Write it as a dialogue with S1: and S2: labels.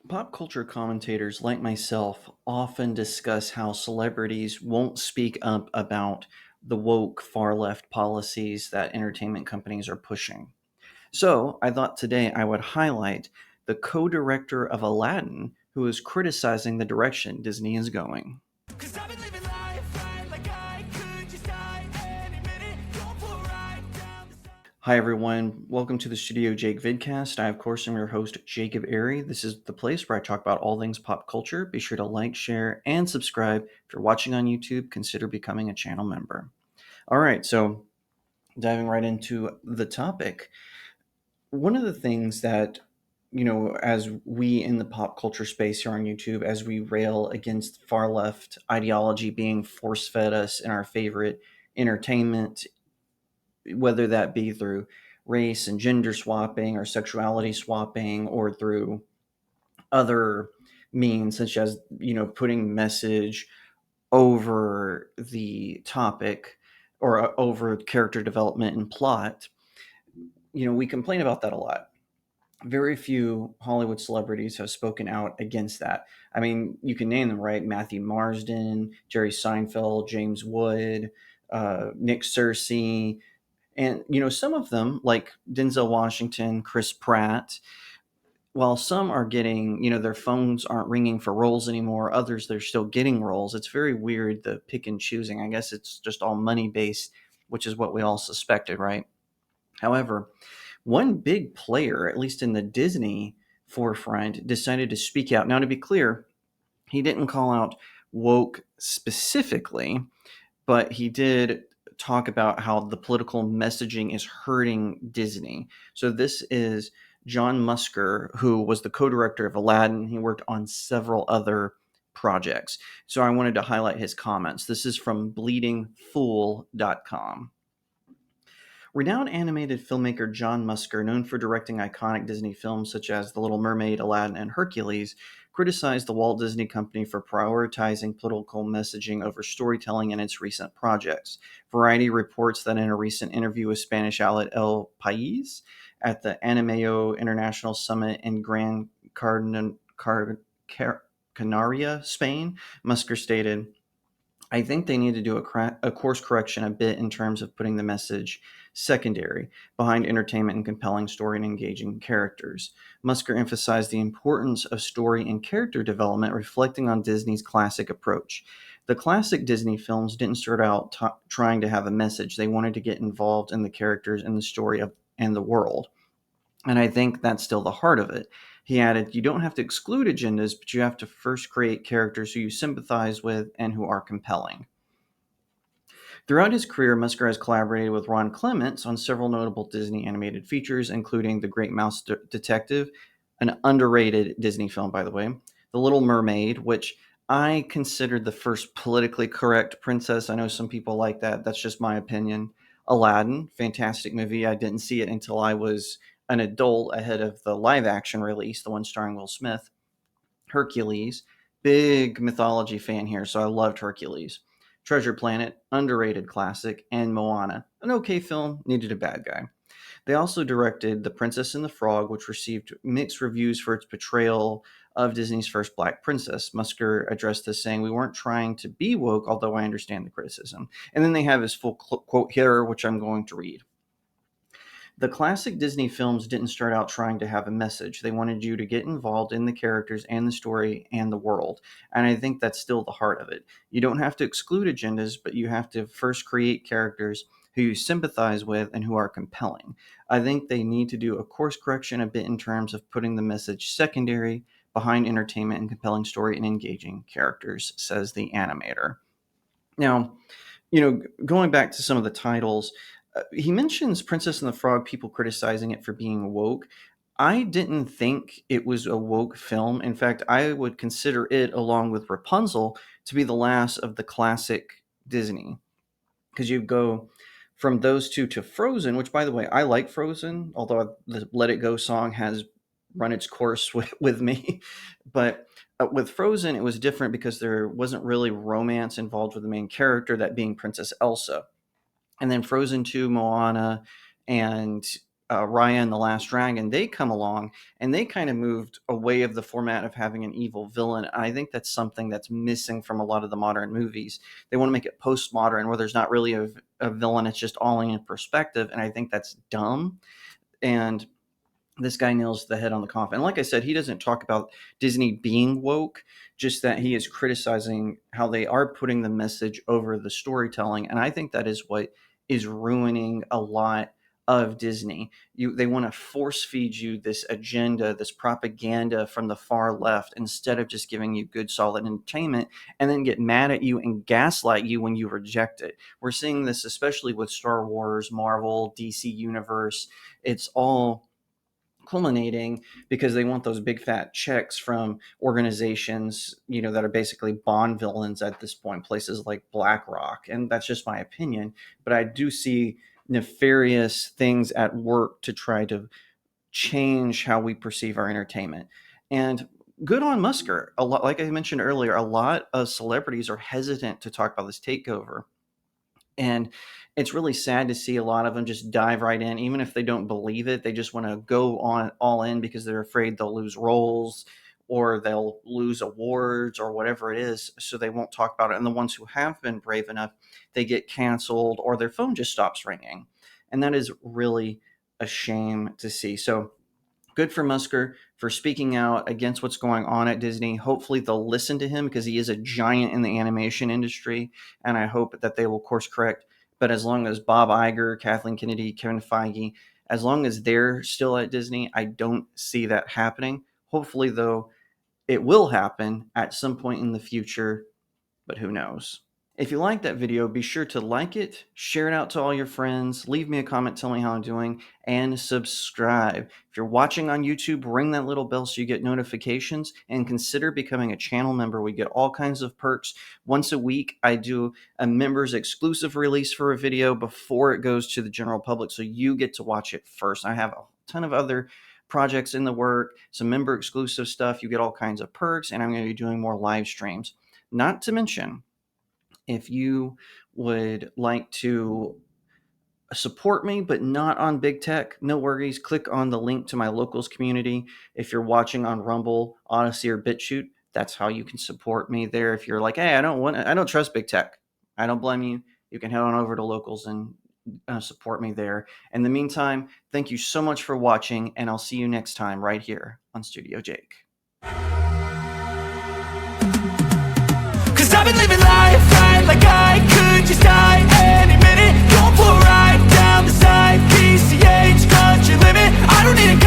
S1: Pop culture commentators like myself often discuss how celebrities won't speak up about the woke far left policies that entertainment companies are pushing. So I thought today I would highlight the co director of Aladdin who is criticizing the direction Disney is going. 'Cause I've been living life right like I could just die any minute. Don't pull right down the side. Hi everyone, welcome to the StudioJake vidcast. I of course am your host Jacob Airy. This is the place where I talk about all things pop culture. Be sure to like, share, and subscribe. If you're watching on YouTube, consider becoming a channel member. All right, so diving right into the topic. One of the things that as we in the pop culture space here on YouTube, as we rail against far left ideology being force fed us in our favorite entertainment, whether that be through race and gender swapping or sexuality swapping or through other means such as putting message over the topic or over character development and plot. We complain about that a lot. Very few Hollywood celebrities have spoken out against that. I mean, you can name them, right? Matthew Marsden, Jerry Seinfeld, James Wood, Nick Searcy, and some of them, like Denzel Washington, Chris Pratt, while some are getting, their phones aren't ringing for roles anymore, others they're still getting roles. It's very weird, the pick and choosing. I guess it's just all money based, which is what we all suspected, right? However, one big player, at least in the Disney forefront, decided to speak out. Now, to be clear, he didn't call out woke specifically, but he did talk about how the political messaging is hurting Disney. So this is John Musker, who was the co-director of Aladdin. He worked on several other projects. So I wanted to highlight his comments. This is from bleedingfool.com. Renowned animated filmmaker John Musker, known for directing iconic Disney films such as The Little Mermaid, Aladdin, and Hercules, criticized the Walt Disney Company for prioritizing political messaging over storytelling in its recent projects. Variety reports that in a recent interview with Spanish outlet El País at the Animeo International Summit in Canaria, Spain, Musker stated, I think they need to do a course correction a bit in terms of putting the message secondary behind entertainment and compelling story and engaging characters. Musker emphasized the importance of story and character development, reflecting on Disney's classic approach. The classic Disney films didn't start out trying to have a message. They wanted to get involved in the characters and the story and the world. And I think that's still the heart of it. He added, you don't have to exclude agendas, but you have to first create characters who you sympathize with and who are compelling. Throughout his career, Musker has collaborated with Ron Clements on several notable Disney animated features, including The Great Mouse Detective, an underrated Disney film, by the way, The Little Mermaid, which I considered the first politically correct princess. I know some people like that. That's just my opinion. Aladdin, fantastic movie. I didn't see it until I was an adult ahead of the live action release, the one starring Will Smith. Hercules, big mythology fan here, so I loved Hercules. Treasure Planet, underrated classic, and Moana, an okay film, needed a bad guy. They also directed The Princess and the Frog, which received mixed reviews for its portrayal of Disney's first black princess. Musker addressed this saying, we weren't trying to be woke, although I understand the criticism. And then they have his full quote here, which I'm going to read. The classic Disney films didn't start out trying to have a message. They wanted you to get involved in the characters and the story and the world. And I think that's still the heart of it. You don't have to exclude agendas, but you have to first create characters who you sympathize with and who are compelling. I think they need to do a course correction a bit in terms of putting the message secondary behind entertainment and compelling story and engaging characters, says the animator. Now, going back to some of the titles, he mentions Princess and the Frog, people criticizing it for being woke. I didn't think it was a woke film. In fact, I would consider it, along with Rapunzel, to be the last of the classic Disney. Because you go from those two to Frozen, which, by the way, I like Frozen, although the Let It Go song has run its course with me. But with Frozen, it was different because there wasn't really romance involved with the main character, that being Princess Elsa. And then Frozen 2, Moana, and Raya and the Last Dragon, they come along and they kind of moved away of the format of having an evil villain. And I think that's something that's missing from a lot of the modern movies. They want to make it postmodern where there's not really a villain, it's just all in perspective. And I think that's dumb. And this guy nails the head on the coffin. And like I said, he doesn't talk about Disney being woke, just that he is criticizing how they are putting the message over the storytelling. And I think that is what is ruining a lot of Disney. They want to force feed you this agenda, this propaganda from the far left, instead of just giving you good, solid entertainment, and then get mad at you and gaslight you when you reject it. We're seeing this especially with Star Wars, Marvel, DC Universe. It's all culminating because they want those big fat checks from organizations, that are basically Bond villains at this point, places like BlackRock. And that's just my opinion, but I do see nefarious things at work to try to change how we perceive our entertainment. And good on Musker. A lot, like I mentioned earlier, a lot of celebrities are hesitant to talk about this takeover. And it's really sad to see a lot of them just dive right in, even if they don't believe it. They just want to go on all in because they're afraid they'll lose roles or they'll lose awards or whatever it is. So they won't talk about it. And the ones who have been brave enough, they get canceled or their phone just stops ringing. And that is really a shame to see. So good for Musker for speaking out against what's going on at Disney. Hopefully they'll listen to him because he is a giant in the animation industry, and I hope that they will course correct. But as long as Bob Iger, Kathleen Kennedy, Kevin Feige, as long as they're still at Disney, I don't see that happening. Hopefully, though, it will happen at some point in the future, but who knows? If you liked that video, be sure to like it, share it out to all your friends, leave me a comment, tell me how I'm doing, and subscribe. If you're watching on YouTube, ring that little bell so you get notifications, and consider becoming a channel member. We get all kinds of perks. Once a week, I do a members exclusive release for a video before it goes to the general public, so you get to watch it first. I have a ton of other projects in the work, some member exclusive stuff. You get all kinds of perks, and I'm going to be doing more live streams. Not to mention, if you would like to support me, but not on big tech, no worries. Click on the link to my locals community. If you're watching on Rumble, Odyssey, or BitChute, that's how you can support me there. If you're like, hey, I don't trust big tech, I don't blame you. You can head on over to locals and support me there. In the meantime, thank you so much for watching, and I'll see you next time right here on StudioJake.
S2: Cause I've been living life right like I could just die any minute. Going for a ride down the side, PCH, country limit. I don't need a